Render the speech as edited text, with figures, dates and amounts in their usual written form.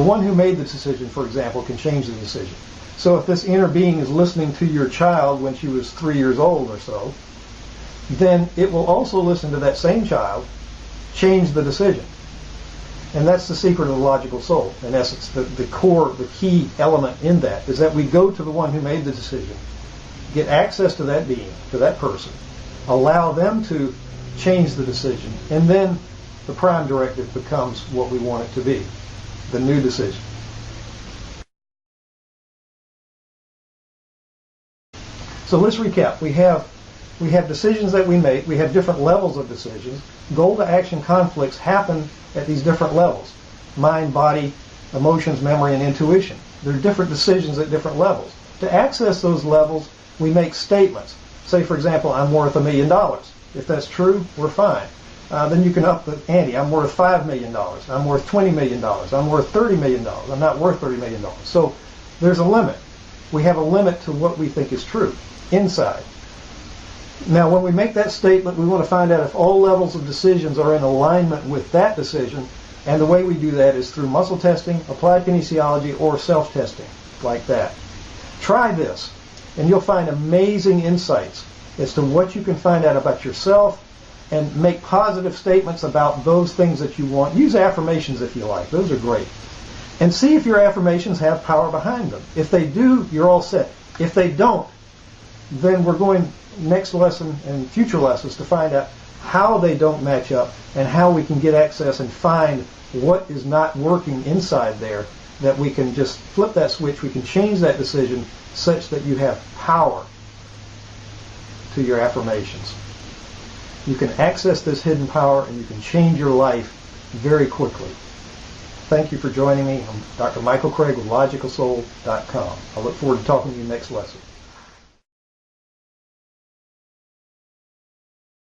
The one who made the decision, for example, can change the decision. So if this inner being is listening to your child when she was 3 years old or so, then it will also listen to that same child, change the decision. And that's the secret of the logical soul. In essence, the core, the key element in that is that we go to the one who made the decision, get access to that being, to that person, allow them to change the decision, and then the prime directive becomes what we want it to be, the new decision. So let's recap. We have decisions that we make. We have different levels of decisions. Goal to action conflicts happen at these different levels. Mind, body, emotions, memory, and intuition. There are different decisions at different levels. To access those levels, we make statements. Say, for example, I'm worth $1 million. If that's true, we're fine. Then you can up the ante. I'm worth $5 million. I'm worth $20 million. I'm worth $30 million. I'm not worth $30 million. So there's a limit. We have a limit to what we think is true inside. Now, when we make that statement, we want to find out if all levels of decisions are in alignment with that decision, and the way we do that is through muscle testing, applied kinesiology, or self-testing, like that. Try this, and you'll find amazing insights as to what you can find out about yourself, and make positive statements about those things that you want. Use affirmations if you like. Those are great. And see if your affirmations have power behind them. If they do, you're all set. If they don't, then we're going next lesson and future lessons to find out how they don't match up and how we can get access and find what is not working inside there, that we can just flip that switch, we can change that decision such that you have power to your affirmations. You can access this hidden power and you can change your life very quickly. Thank you for joining me. I'm Dr. Michael Craig with LogicalSoul.com. I look forward to talking to you next lesson.